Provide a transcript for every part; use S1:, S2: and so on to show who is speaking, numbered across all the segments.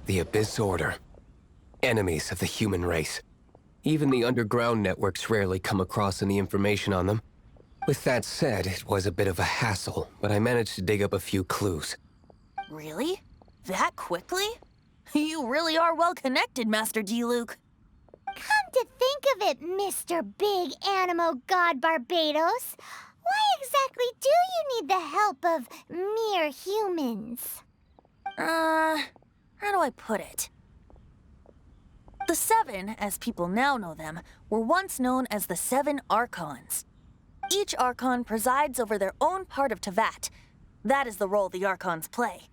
S1: The Abyss Order. Enemies of the human race. Even the underground networks rarely come across any information on them. With that said, it was a bit of a hassle, but I managed to dig up a few clues.
S2: Really? That quickly? You really are well connected, Master D-Luke.
S3: Come to think of it, Mr. Big Animo God Barbados, why exactly do you need the help of mere humans?
S2: How do I put it? The Seven, as people now know them, were once known as the Seven Archons. Each Archon presides over their own part of Teyvat. That is the role the Archons play.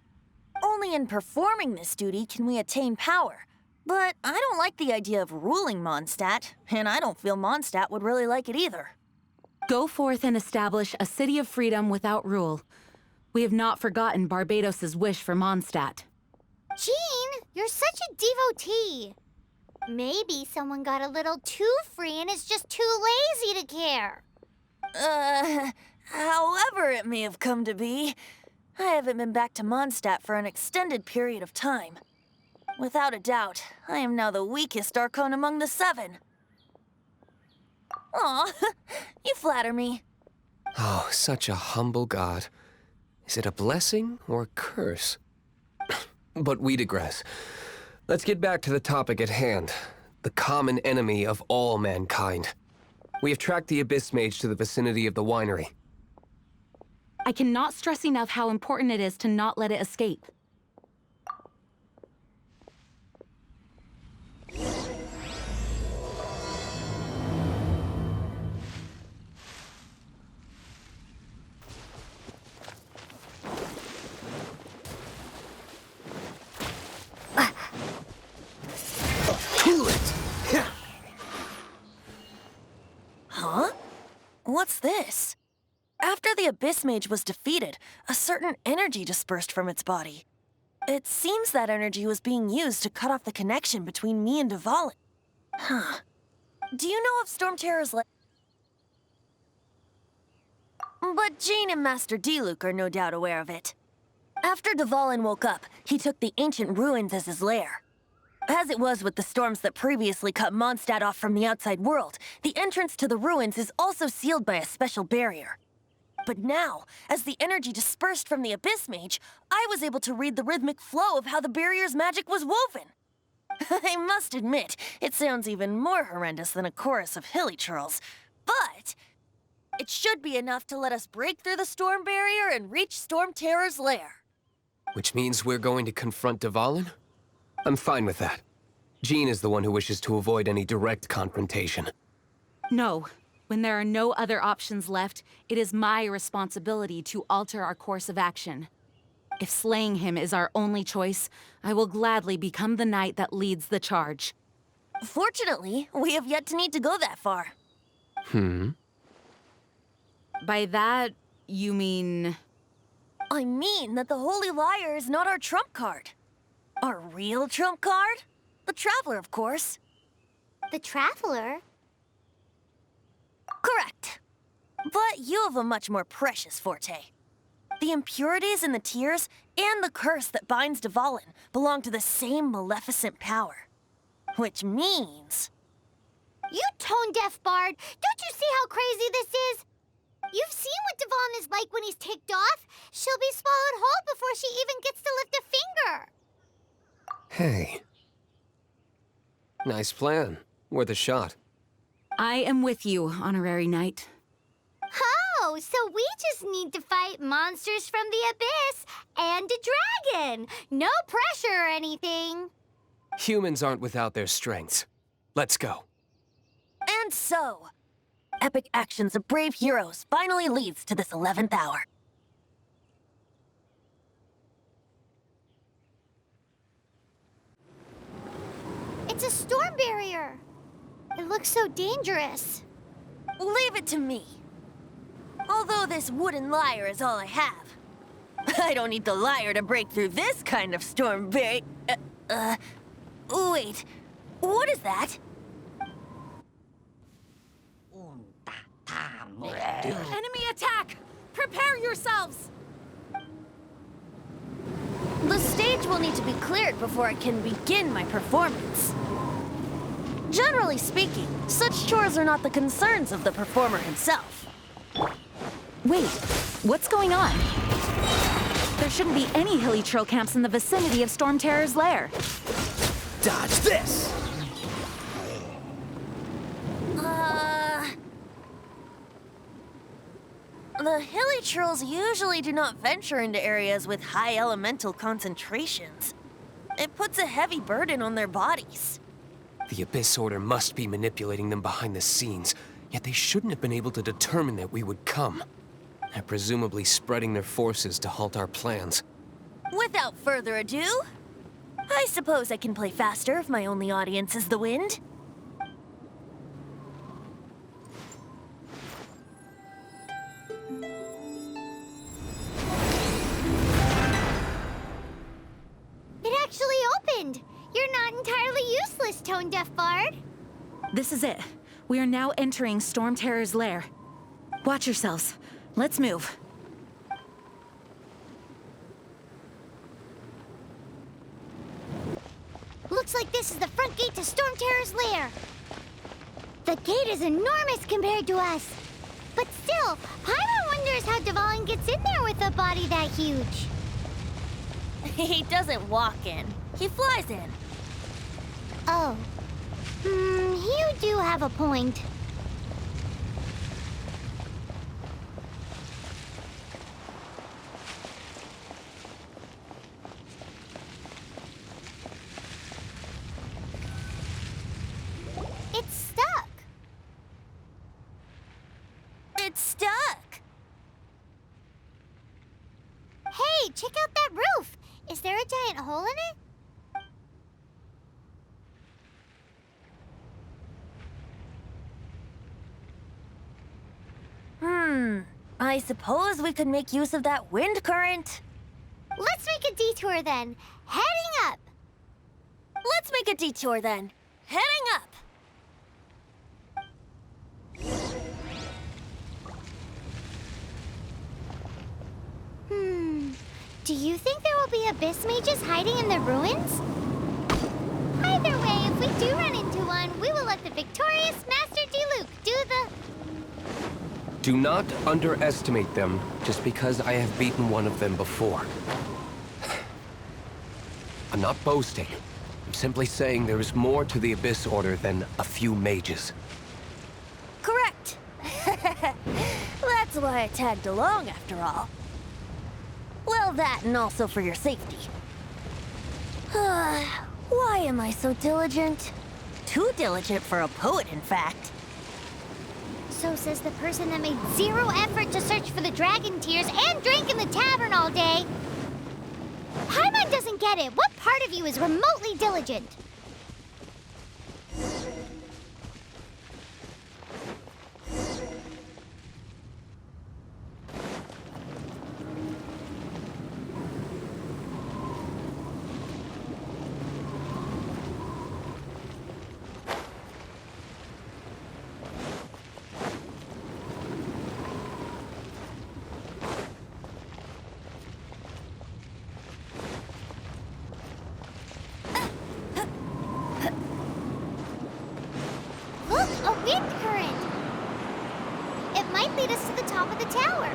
S2: Only in performing this duty can we attain power. But I don't like the idea of ruling Mondstadt, and I don't feel Mondstadt would really like it either.
S4: Go forth and establish a city of freedom without rule. We have not forgotten Barbados's wish for Mondstadt.
S3: Jean, you're such a devotee. Maybe someone got a little too free and is just too lazy to care.
S2: However it may have come to be, I haven't been back to Mondstadt for an extended period of time. Without a doubt, I am now the weakest Archon among the Seven. Aw, you flatter me.
S1: Oh, such a humble god. Is it a blessing or a curse? But we digress. Let's get back to the topic at hand. The common enemy of all mankind. We have tracked the Abyss Mage to the vicinity of the winery.
S4: I cannot stress enough how important it is to not let it escape.
S2: Huh? What's this? After the Abyss Mage was defeated, a certain energy dispersed from its body. It seems that energy was being used to cut off the connection between me and Dvalin. Huh. Do you know of Storm Terror's But Jean and Master D-Luke are no doubt aware of it. After Dvalin woke up, he took the ancient ruins as his lair. As it was with the storms that previously cut Mondstadt off from the outside world, the entrance to the ruins is also sealed by a special barrier. But now, as the energy dispersed from the Abyss Mage, I was able to read the rhythmic flow of how the barrier's magic was woven. I must admit, it sounds even more horrendous than a chorus of hilly churls, but it should be enough to let us break through the storm barrier and reach Storm Terror's lair.
S1: Which means we're going to confront Dvalin? I'm fine with that. Jean is the one who wishes to avoid any direct confrontation.
S4: No. When there are no other options left, it is my responsibility to alter our course of action. If slaying him is our only choice, I will gladly become the knight that leads the charge.
S2: Fortunately, we have yet to need to go that far.
S4: By that, you mean...
S2: I mean that the Holy Liar is not our trump card. Our real trump card? The Traveler, of course.
S3: The Traveler?
S2: Correct. But you have a much more precious forte. The impurities in the tears and the curse that binds Dvalin belong to the same maleficent power. Which means...
S3: You tone-deaf bard! Don't you see how crazy this is? You've seen what Dvalin is like when he's ticked off. She'll be swallowed whole before she even gets to lift a finger.
S1: Hey. Nice plan. Worth a shot.
S4: I am with you, Honorary Knight.
S3: Oh, so we just need to fight monsters from the Abyss and a dragon. No pressure or anything.
S1: Humans aren't without their strengths. Let's go.
S2: And so, epic actions of brave heroes finally leads to this 11th hour.
S3: It's a storm barrier. It looks so dangerous.
S2: Leave it to me. Although this wooden lyre is all I have. I don't need the lyre to break through this kind of storm barrier. Wait. What is that?
S4: Enemy attack! Prepare yourselves!
S2: The stage stage will need to be cleared before I can begin my performance. Generally speaking, such chores are not the concerns of the performer himself.
S4: Wait, what's going on? There shouldn't be any hilly trail camps in the vicinity of Storm Terror's lair.
S1: Dodge this!
S2: The hilly trolls usually do not venture into areas with high elemental concentrations. It puts a heavy burden on their bodies.
S1: The Abyss Order must be manipulating them behind the scenes, yet they shouldn't have been able to determine that we would come. They're presumably spreading their forces to halt our plans.
S2: Without further ado, I suppose I can play faster if my only audience is the wind.
S3: It actually opened! You're not entirely useless, Tone Deaf Bard.
S4: This is it. We are now entering Storm Terror's lair. Watch yourselves. Let's move.
S3: Looks like this is the front gate to Storm Terror's lair. The gate is enormous compared to us. But still, Paimon wonders how Dvalin gets in there with a body that huge.
S2: He doesn't walk in. He flies in.
S3: Oh. You do have a point. It's stuck.
S2: It's stuck.
S3: Hey, check out that roof. Is there a giant hole in it?
S2: I suppose we could make use of that wind current.
S3: Let's make a detour then. Heading up.
S2: Let's make a detour then. Heading up.
S3: Do you think there will be abyss mages hiding in the ruins? Either way, if we do run into one, we will let the victorious Master Diluc do the...
S1: Do not underestimate them just because I have beaten one of them before. I'm not boasting. I'm simply saying there is more to the Abyss Order than a few mages.
S2: Correct. That's why I tagged along after all. Well, that and also for your safety. Why am I so diligent? Too diligent for a poet, in fact.
S3: So says the person that made zero effort to search for the dragon tears and drank in the tavern all day. Paimon doesn't get it. What part of you is remotely diligent? Look, a wind current. It might lead us to the top of the tower.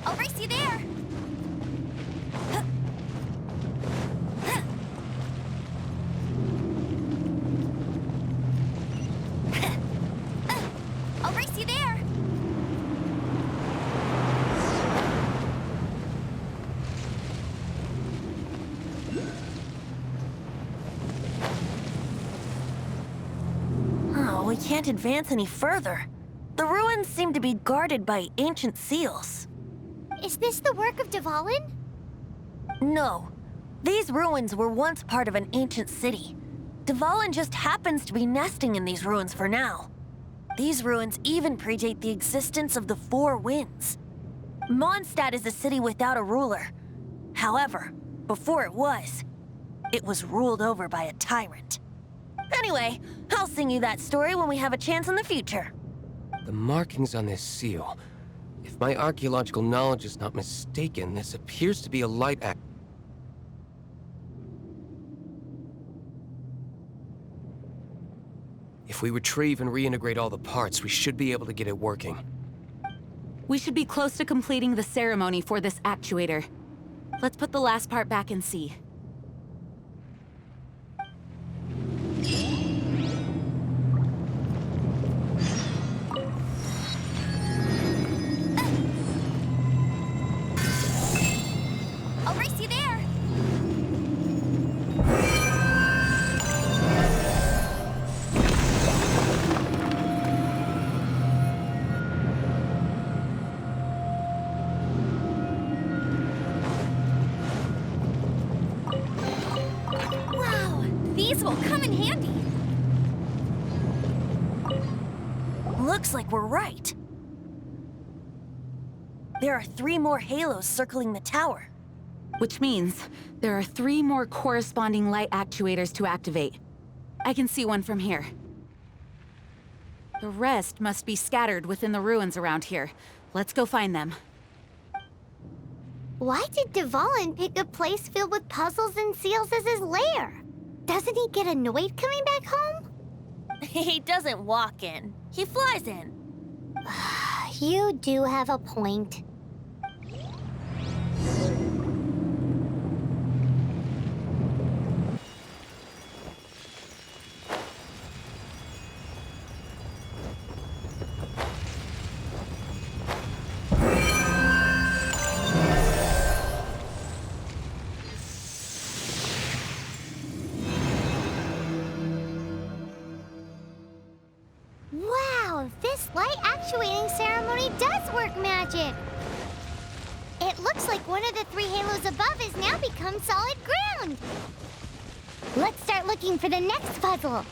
S2: I'll race you there. I'll race you there. Oh, we can't advance any further. The ruins seem to be guarded by ancient seals.
S3: Is this the work of Dvalin?
S2: No. These ruins were once part of an ancient city. Dvalin just happens to be nesting in these ruins for now. These ruins even predate the existence of the Four Winds. Mondstadt is a city without a ruler. However, before it was ruled over by a tyrant. Anyway, I'll sing you that story when we have a chance in the future.
S1: The markings on this seal. If my archaeological knowledge is not mistaken, this appears to be a light act. If we retrieve and reintegrate all the parts, we should be able to get it working.
S4: We should be close to completing the ceremony for this actuator. Let's put the last part back and see.
S3: I'll race you there. Wow, these will come in handy.
S2: Looks like we're right. There are 3 more halos circling the tower.
S4: Which means there are 3 more corresponding light actuators to activate. I can see one from here. The rest must be scattered within the ruins around here. Let's go find them.
S3: Why did Dvalin pick a place filled with puzzles and seals as his lair? Doesn't he get annoyed coming back home?
S2: He doesn't walk in. He flies in.
S3: You do have a point. Wow, this light actuating ceremony does work magic! It looks like one of the 3 halos above has now become solid ground! Let's start looking for the next puzzle!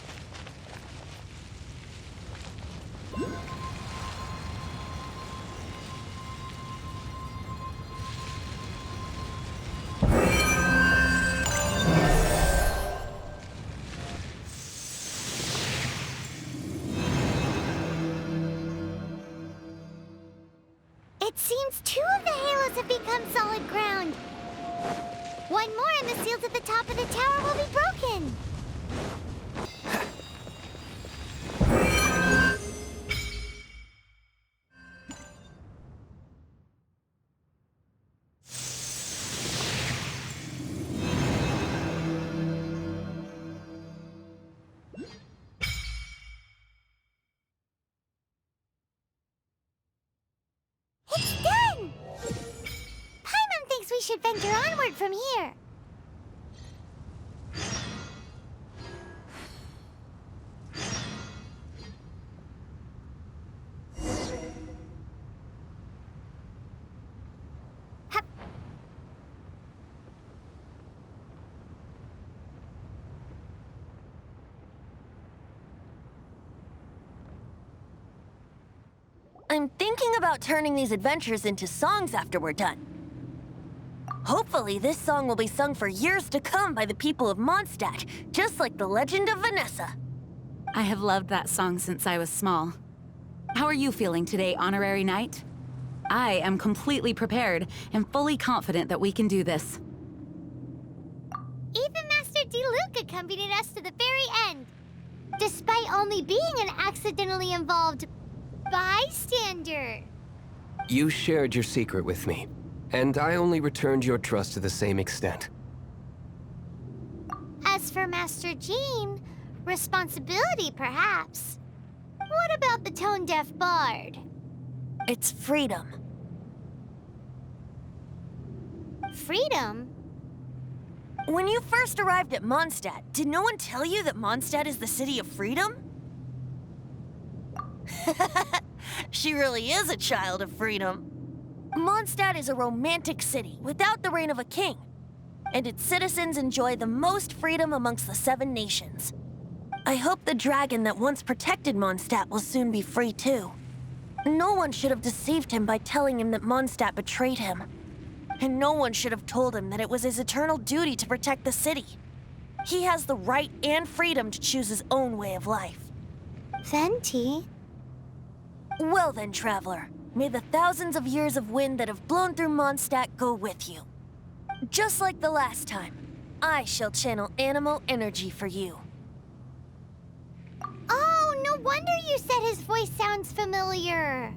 S3: It seems 2 of the halos have become solid ground. One more and the seals at the top of the tower will be broken. It's done! Paimon thinks we should venture onward from here. Hup.
S2: I'm thinking about turning these adventures into songs after we're done. Hopefully, this song will be sung for years to come by the people of Mondstadt, just like the legend of Vanessa.
S4: I have loved that song since I was small. How are you feeling today, Honorary Knight? I am completely prepared and fully confident that we can do this.
S3: Even Master Diluc accompanied us to the very end, despite only being an accidentally involved bystander.
S1: You shared your secret with me, and I only returned your trust to the same extent.
S3: As for Master Jean, responsibility perhaps. What about the tone-deaf bard?
S2: It's freedom.
S3: Freedom?
S2: When you first arrived at Mondstadt, did no one tell you that Mondstadt is the city of freedom? She really is a child of freedom. Mondstadt is a romantic city without the reign of a king, and its citizens enjoy the most freedom amongst the 7 nations. I hope the dragon that once protected Mondstadt will soon be free too. No one should have deceived him by telling him that Mondstadt betrayed him. And no one should have told him that it was his eternal duty to protect the city. He has the right and freedom to choose his own way of life.
S3: Venti?
S2: Well then, traveler, may the thousands of years of wind that have blown through Mondstadt go with you. Just like the last time, I shall channel animal energy for you.
S3: Oh, no wonder you said his voice sounds familiar.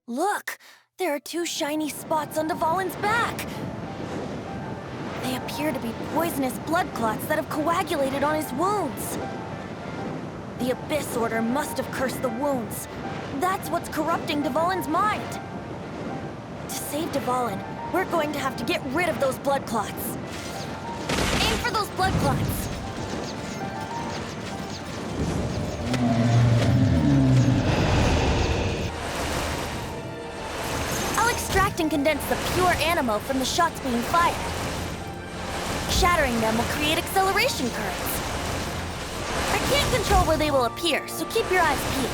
S2: Look! There are two shiny spots on Dvalin's back! They appear to be poisonous blood clots that have coagulated on his wounds. The Abyss Order must have cursed the wounds. That's what's corrupting Dvalin's mind. To save Dvalin, we're going to have to get rid of those blood clots. Aim for those blood clots! Extract and condense the pure animo from the shots being fired. Shattering them will create acceleration currents. I can't control where they will appear, so keep your eyes peeled.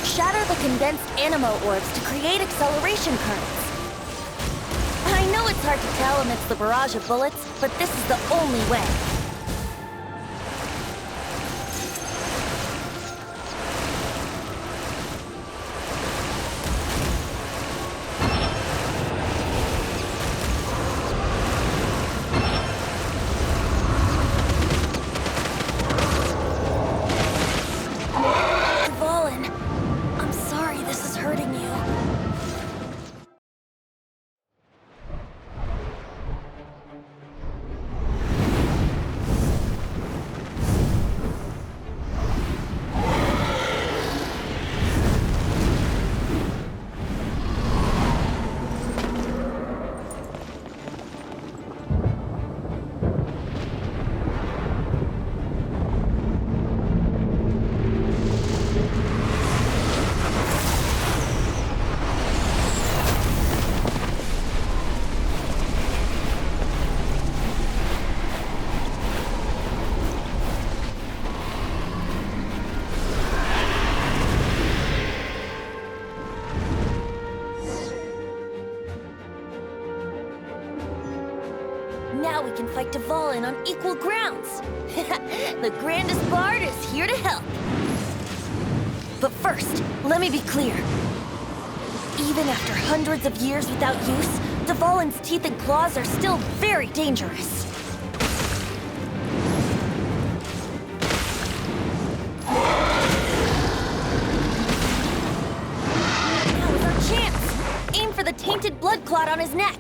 S2: Shatter the condensed animo orbs to create acceleration currents. I know it's hard to tell amidst the barrage of bullets, but this is the only way. Dvalin, I'm sorry this is hurting you. Now we can fight Dvalin on equal grounds. The grandest bard is here to help. But first, let me be clear. Even after hundreds of years without use, Dvalin's teeth and claws are still very dangerous. Now is our chance. Aim for the tainted blood clot on his neck.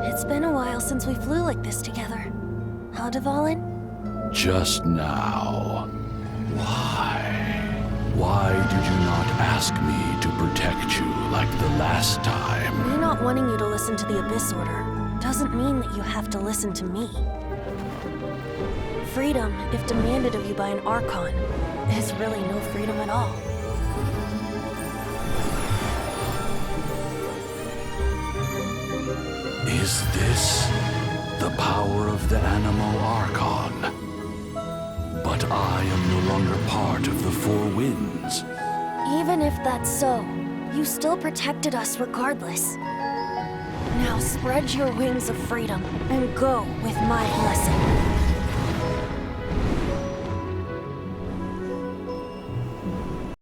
S2: It's been a while since we flew like this together. Huh, Dvalin?
S5: Just now. Why? Why did you not ask me to protect you like the last time?
S2: Me not wanting you to listen to the Abyss Order doesn't mean that you have to listen to me. Freedom, if demanded of you by an Archon, is really no freedom at all.
S5: Is this the power of the Animo Archon? But I am no longer part of the Four Winds.
S2: Even if that's so, You still protected us regardless. Now spread your wings of freedom and go with my blessing.